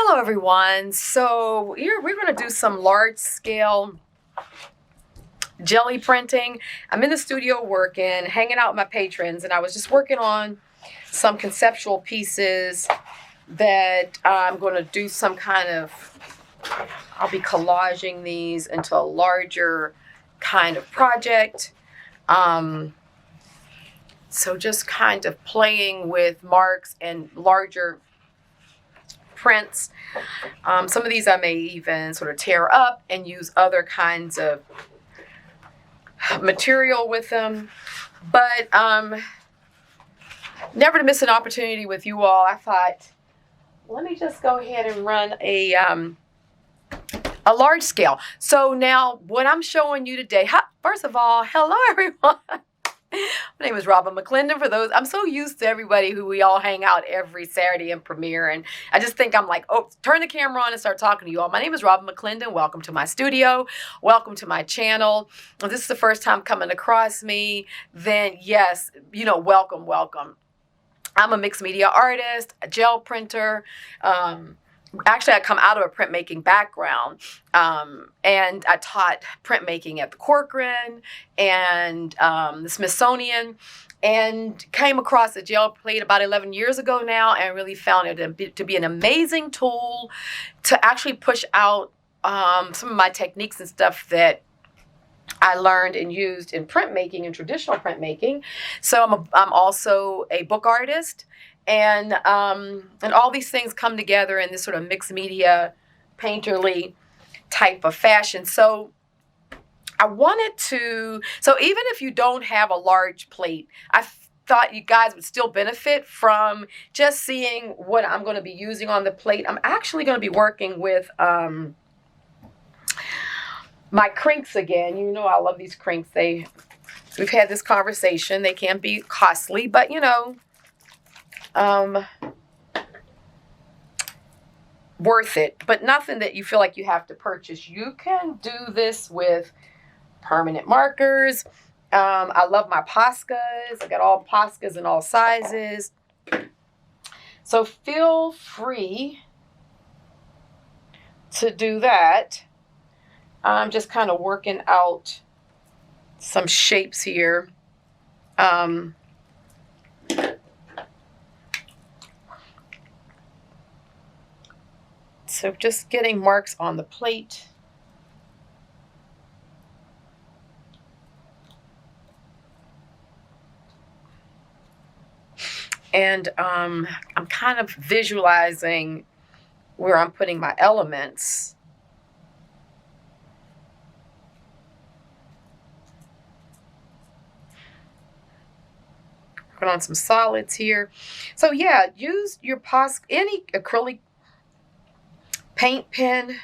Hello everyone. So we're going to do some large scale jelly printing. I'm in the studio working, hanging out with my patrons, and I was just working on some conceptual pieces that I'm going to do some kind of, I'll be collaging these into a larger kind of project. So just kind of playing with marks and larger prints. Some of these I may even sort of tear up and use other kinds of material with them. But never to miss an opportunity with you all, I thought, let me just go ahead and run a large scale. So now what I'm showing you today, first of all, hello everyone. My name is Robin McClendon. For those, I'm so used to everybody who we all hang out every Saturday and premiere, and I just think I'm like, oh, turn the camera on and start talking to you all. My name is Robin McClendon. Welcome to my studio. Welcome to my channel. If this is the first time coming across me, then yes, welcome. I'm a mixed media artist, a gel printer. Actually, I come out of a printmaking background, and I taught printmaking at the Corcoran and the Smithsonian, and came across a gel plate about 11 years ago now, and really found it to be an amazing tool to actually push out some of my techniques and stuff that I learned and used in printmaking and traditional printmaking. So I'm also a book artist. And all these things come together in this sort of mixed media, painterly type of fashion. So I wanted to, so even if you don't have a large plate, I thought you guys would still benefit from just seeing what I'm going to be using on the plate. I'm actually going to be working with my crinks again. You know I love these crinks. We've had this conversation. They can be costly, but worth it, but nothing that you feel like you have to purchase. You can do this with permanent markers. I love my Poscas. I got all Poscas in all sizes. So feel free to do that. I'm just kind of working out some shapes here. So just getting marks on the plate. And I'm kind of visualizing where I'm putting my elements. Put on some solids here. So yeah, use your any acrylic paint pen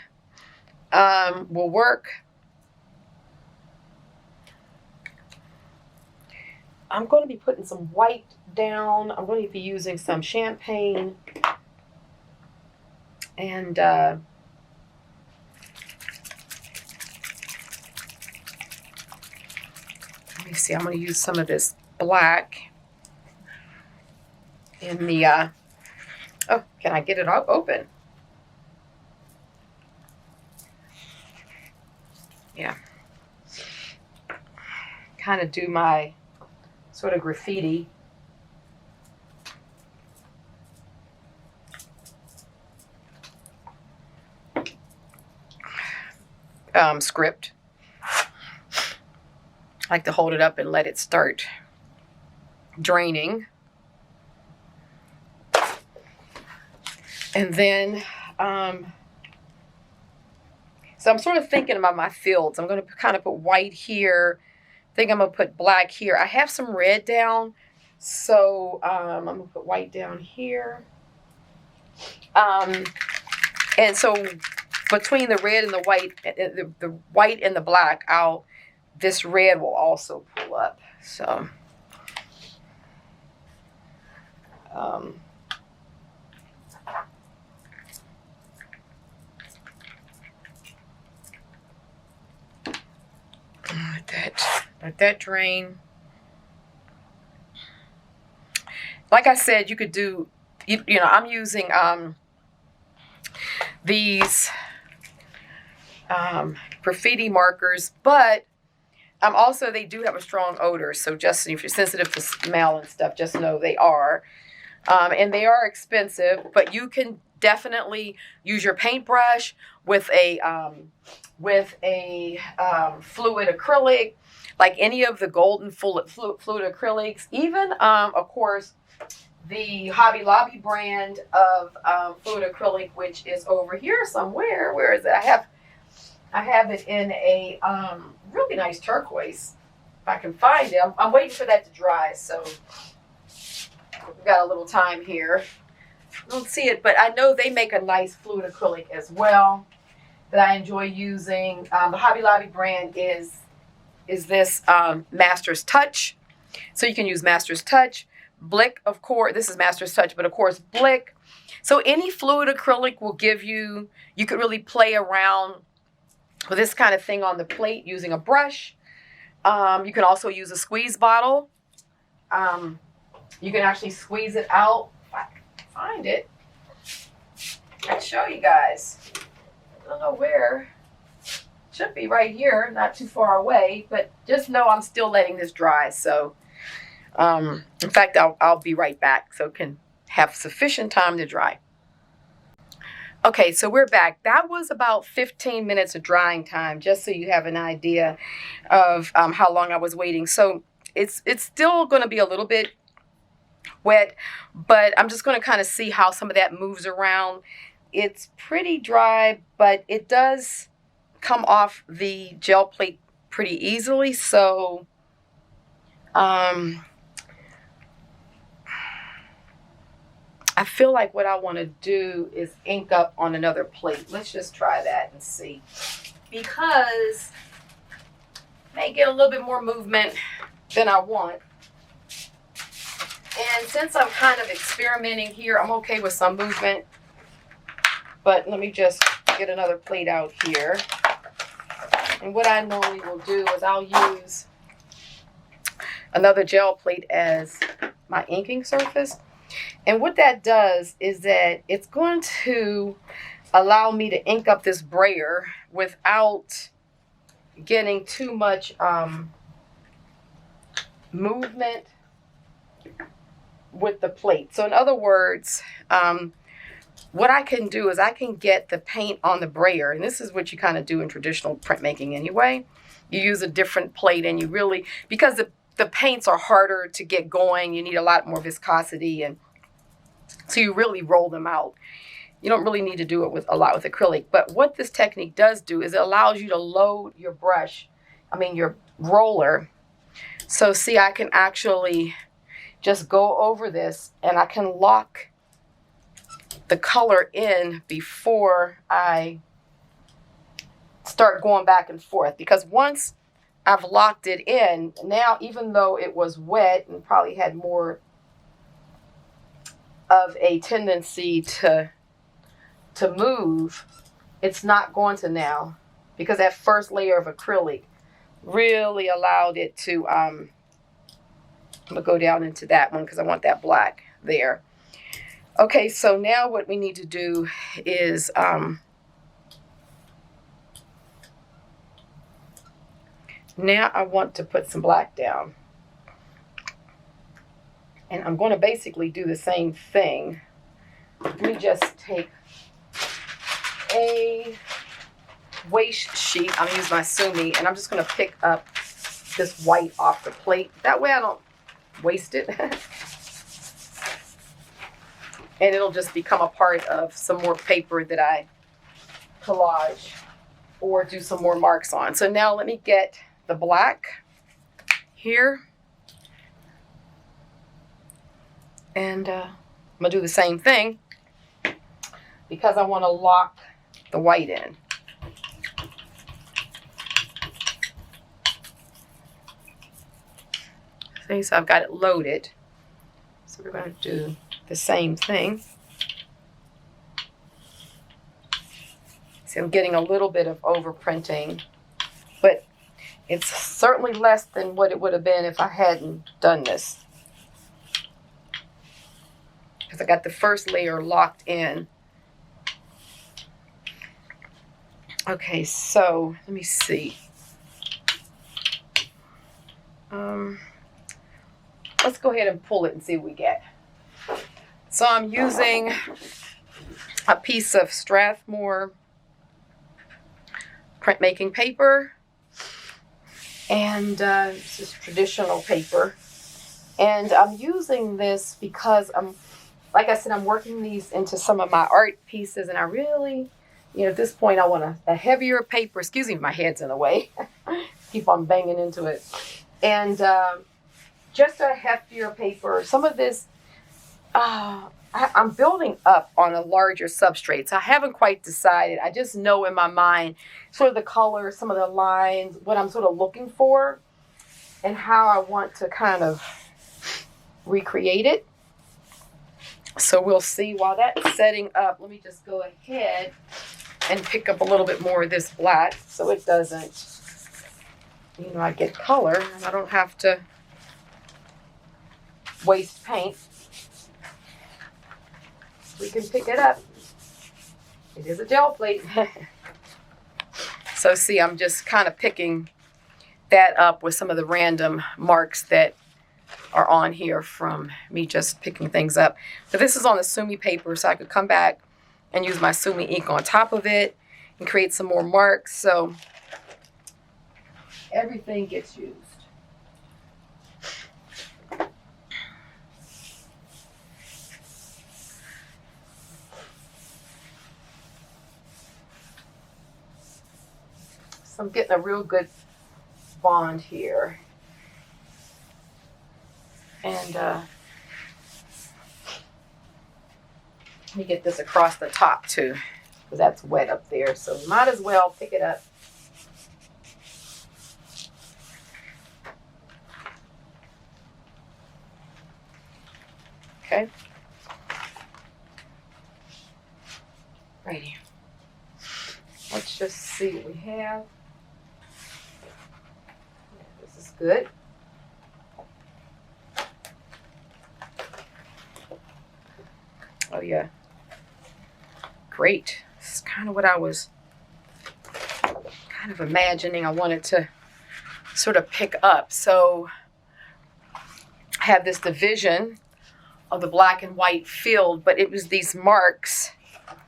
will work. I'm going to be putting some white down. I'm going to be using some champagne. And let me see, I'm going to use some of this black in the, oh, can I get it open? Yeah, kind of do my sort of graffiti. Script. I like to hold it up and let it start draining. And then, so I'm sort of thinking about my fields. I'm going to kind of put white here. I think I'm going to put black here. I have some red down. So I'm going to put white down here. And so between the red and the white, the white and the black, this red will also pull up. So let that drain. Like I said, you could do, I'm using these graffiti markers, but also they do have a strong odor. So just if you're sensitive to smell and stuff, just know they are. And they are expensive, but you can definitely use your paintbrush with a fluid acrylic, like any of the golden fluid acrylics. Even, of course, the Hobby Lobby brand of fluid acrylic, which is over here somewhere. Where is it? I have it in a really nice turquoise. If I can find it, I'm waiting for that to dry. So we've got a little time here. I don't see it, but I know they make a nice fluid acrylic as well that I enjoy using. The Hobby Lobby brand is this Master's Touch. So you can use Master's Touch. Blick, of course, this is Master's Touch, but of course Blick. So any fluid acrylic will give you, you could really play around with this kind of thing on the plate using a brush. You can also use a squeeze bottle. You can actually squeeze it out. If I can find it, I'll show you guys. I don't know where. It should be right here, not too far away, but just know I'm still letting this dry. So, in fact, I'll be right back so it can have sufficient time to dry. Okay, so we're back. That was about 15 minutes of drying time, just so you have an idea of how long I was waiting. So it's still going to be a little bit wet, but I'm just going to kind of see how some of that moves around. It's pretty dry, but it does come off the gel plate pretty easily. So I feel like what I want to do is ink up on another plate. Let's just try that and see, because I may get a little bit more movement than I want. And since I'm kind of experimenting here, I'm okay with some movement. But let me just get another plate out here. And what I normally will do is I'll use another gel plate as my inking surface. And what that does is that it's going to allow me to ink up this brayer without getting too much movement with the plate. So in other words, what I can do is I can get the paint on the brayer, and this is what you kind of do in traditional printmaking anyway. You use a different plate, and you really, because the paints are harder to get going, you need a lot more viscosity, and so you really roll them out. You don't really need to do it a lot with acrylic, but what this technique does do is it allows you to load your brush, your roller. So see, I can actually just go over this, and I can lock the color in before I start going back and forth. Because once I've locked it in, now even though it was wet and probably had more of a tendency to move, it's not going to now, because that first layer of acrylic really allowed it to, I'm going to go down into that one because I want that black there. Okay, so now what we need to do is now I want to put some black down. And I'm going to basically do the same thing. Let me just take a waste sheet. I'm going to use my Sumi, and I'm just going to pick up this white off the plate. That way I don't waste it. And it'll just become a part of some more paper that I collage or do some more marks on. So now let me get the black here. And I'm going to do the same thing because I want to lock the white in. See, so I've got it loaded. So we're going to do the same thing. See, I'm getting a little bit of overprinting, but it's certainly less than what it would have been if I hadn't done this. Because I got the first layer locked in. Okay, so let me see. Let's go ahead and pull it and see what we get. So I'm using a piece of Strathmore printmaking paper, and this is traditional paper. And I'm using this because like I said, I'm working these into some of my art pieces, and I really, at this point, I want a heavier paper. Excuse me, my head's in the way. Keep on banging into it. And just a heftier paper. Some of this, I'm building up on a larger substrate, so I haven't quite decided. I just know in my mind sort of the color, some of the lines, what I'm sort of looking for, and how I want to kind of recreate it. So we'll see. While that's setting up, let me just go ahead and pick up a little bit more of this black so it doesn't, I get color and I don't have to waste paint. We can pick it up. It is a gel plate. So see, I'm just kind of picking that up with some of the random marks that are on here from me just picking things up. But this is on the 𝐍𝐄𝐕𝐄𝐑 paper, so I could come back and use my 𝐍𝐶𝐈𝐍𝐷 ink on top of it and create some more marks. So everything gets used. So I'm getting a real good bond here. And let me get this across the top too, because that's wet up there. So might as well pick it up. Okay. Right here. Let's just see what we have. This is good. Oh yeah, great. This is kind of what I was kind of imagining I wanted to sort of pick up. So I have this division of the black and white field, but it was these marks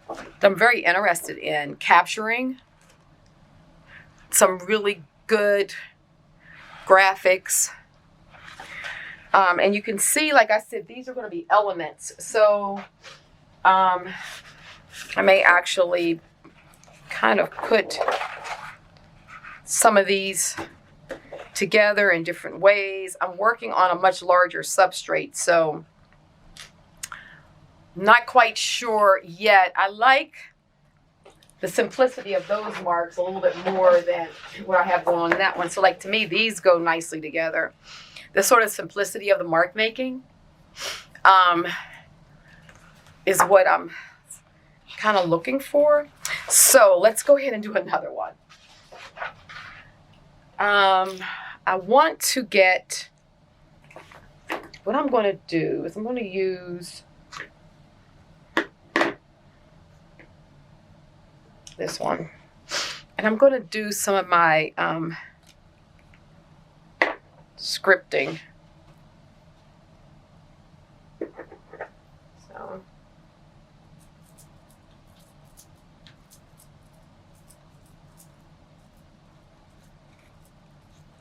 that I'm very interested in capturing. Some really good graphics. And you can see, like I said, these are going to be elements. So I may actually kind of put some of these together in different ways. I'm working on a much larger substrate, so not quite sure yet. I like the simplicity of those marks a little bit more than what I have going on in that one. So like, to me, these go nicely together. The sort of simplicity of the mark making is what I'm kind of looking for. So let's go ahead and do another one. I want to get, what I'm going to do is I'm going to use this one. And I'm going to do some of my scripting. So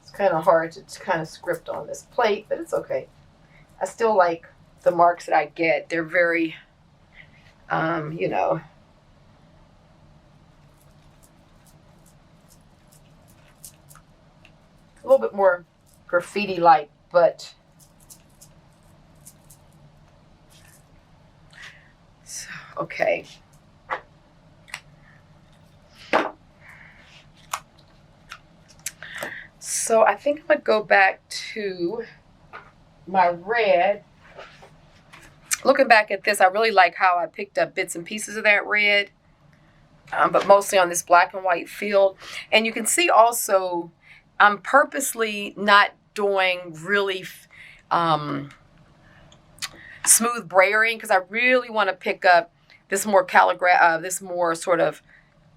it's kind of hard to kind of script on this plate, but it's okay. I still like the marks that I get. They're very, you know, a little bit more graffiti-like, but so, okay. So I think I'm gonna go back to my red. Looking back at this, I really like how I picked up bits and pieces of that red, but mostly on this black and white field. And you can see also I'm purposely not doing really smooth brayering, because I really want to pick up this more this more sort of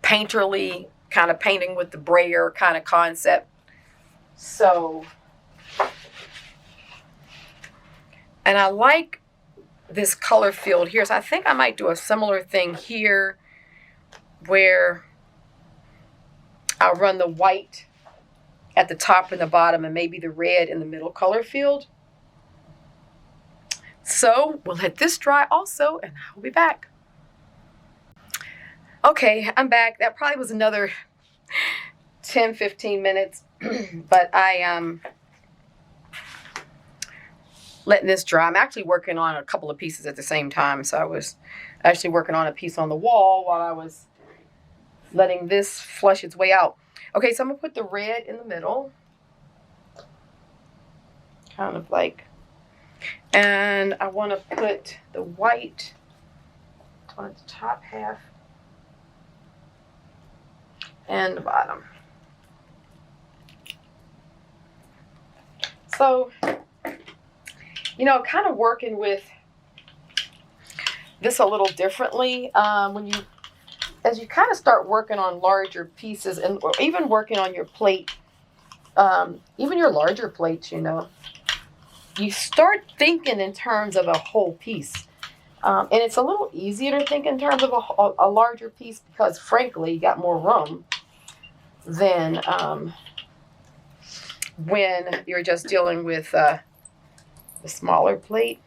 painterly kind of painting with the brayer kind of concept. So, and I like this color field here. So I think I might do a similar thing here where I'll run the white at the top and the bottom and maybe the red in the middle color field. So we'll let this dry also, and I'll be back. Okay, I'm back. That probably was another 10-15 minutes, but I am letting this dry. I'm actually working on a couple of pieces at the same time. So I was actually working on a piece on the wall while I was letting this flush its way out. Okay, so I'm gonna put the red in the middle, kind of like, and I want to put the white on the top half and the bottom. So, you know, kind of working with this a little differently. As you kind of start working on larger pieces, and or even working on your plate, even your larger plates, you know, you start thinking in terms of a whole piece. And it's a little easier to think in terms of a larger piece because, frankly, you got more room than when you're just dealing with the smaller plate.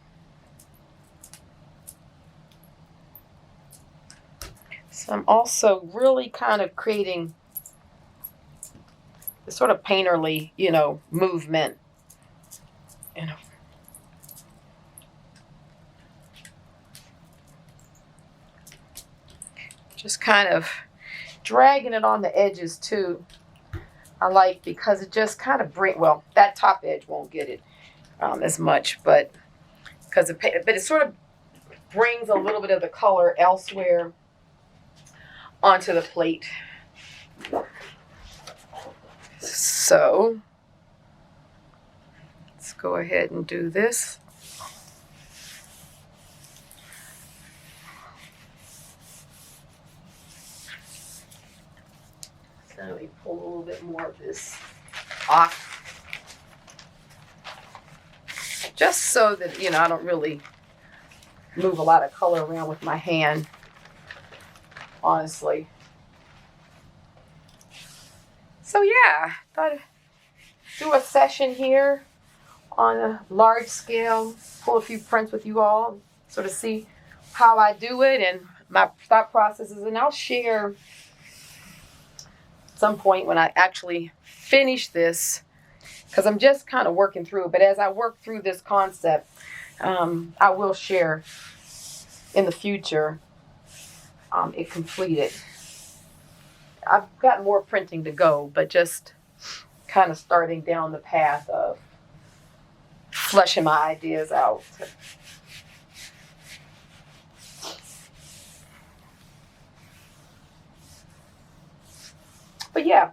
So I'm also really kind of creating this sort of painterly, you know, movement. You know. Just kind of dragging it on the edges too. I like, because it just kind of well, that top edge won't get it as much, but it sort of brings a little bit of the color elsewhere onto the plate. So let's go ahead and do this. So let me pull a little bit more of this off, just so that, you know, I don't really move a lot of color around with my hand, honestly. So yeah, thought I'd do a session here on a large scale, pull a few prints with you all, sort of see how I do it and my thought processes, and I'll share at some point when I actually finish this, because I'm just kind of working through it. But as I work through this concept, I will share in the future it completed. I've got more printing to go, but just kind of starting down the path of fleshing my ideas out. But yeah,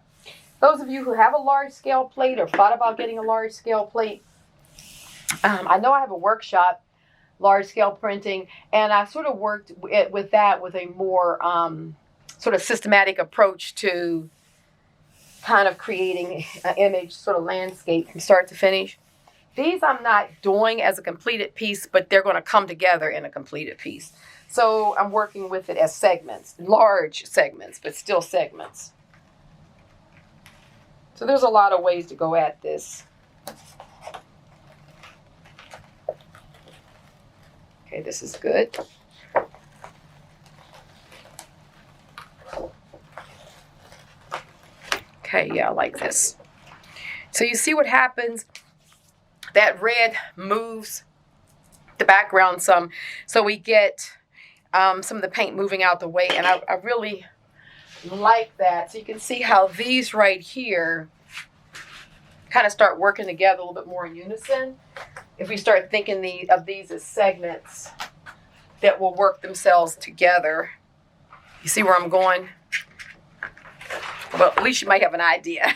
those of you who have a large scale plate or thought about getting a large scale plate, I know I have a workshop, large scale printing, and I sort of worked with that with a more sort of systematic approach to kind of creating an image, sort of landscape from start to finish. These I'm not doing as a completed piece, but they're going to come together in a completed piece. So I'm working with it as segments, large segments, but still segments. So there's a lot of ways to go at this. Okay, this is good. Okay, yeah, I like this. So you see what happens? That red moves the background some. So we get some of the paint moving out the way. And I really like that. So you can see how these right here kind of start working together a little bit more in unison. If we start thinking of these as segments that will work themselves together. You see where I'm going? Well, at least you might have an idea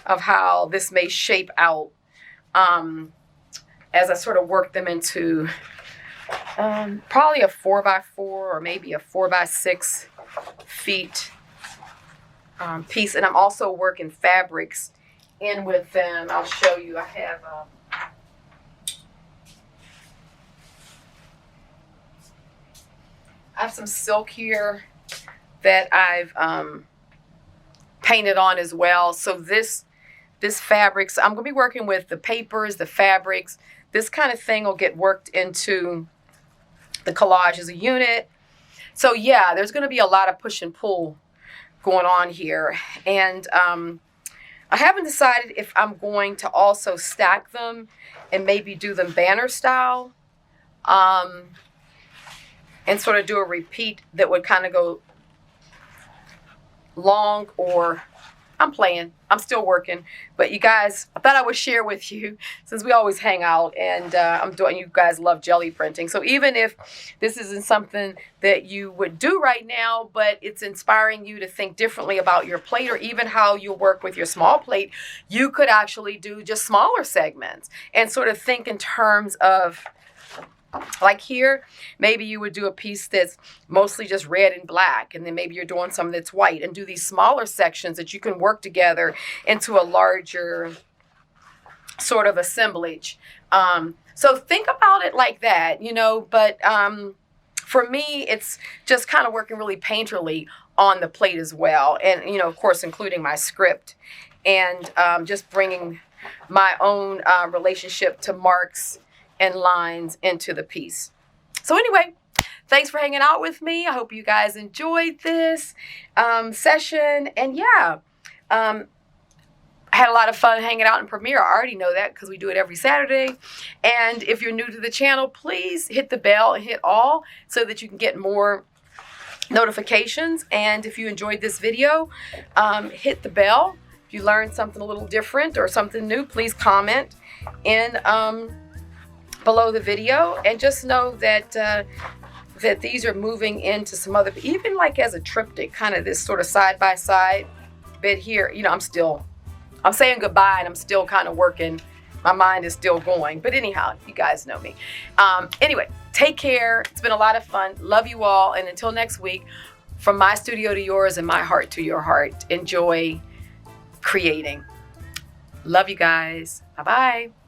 of how this may shape out as I sort of work them into probably a 4x4 or maybe a 4x6 feet piece, and I'm also working fabrics in with them. I'll show you. I have some silk here that I've painted on as well. So this fabrics, I'm going to be working with the papers, the fabrics. This kind of thing will get worked into the collage as a unit. So yeah, there's going to be a lot of push and pull going on here. And I haven't decided if I'm going to also stack them and maybe do them banner style. And sort of do a repeat that would kind of go long, or I'm playing. I'm still working. But you guys, I thought I would share with you, since we always hang out, and you guys love jelly printing. So even if this isn't something that you would do right now, but it's inspiring you to think differently about your plate, or even how you work with your small plate, you could actually do just smaller segments and sort of think in terms of, like here, maybe you would do a piece that's mostly just red and black, and then maybe you're doing something that's white, and do these smaller sections that you can work together into a larger sort of assemblage. So think about it like that, you know, but for me, it's just kind of working really painterly on the plate as well. And, you know, of course, including my script, and just bringing my own relationship to marks and lines into the piece. So anyway, thanks for hanging out with me. I hope you guys enjoyed this session. And yeah, I had a lot of fun hanging out in Premiere. I already know that because we do it every Saturday. And if you're new to the channel, please hit the bell and hit all so that you can get more notifications. And if you enjoyed this video, hit the bell. If you learned something a little different or something new, please comment in below the video, and just know that that these are moving into some other, even like as a triptych, kind of this sort of side by side bit here. You know, I'm saying goodbye, and I'm still kind of working. My mind is still going, but anyhow, you guys know me. Anyway, take care. It's been a lot of fun. Love you all, and until next week, from my studio to yours and my heart to your heart, enjoy creating. Love you guys. Bye bye.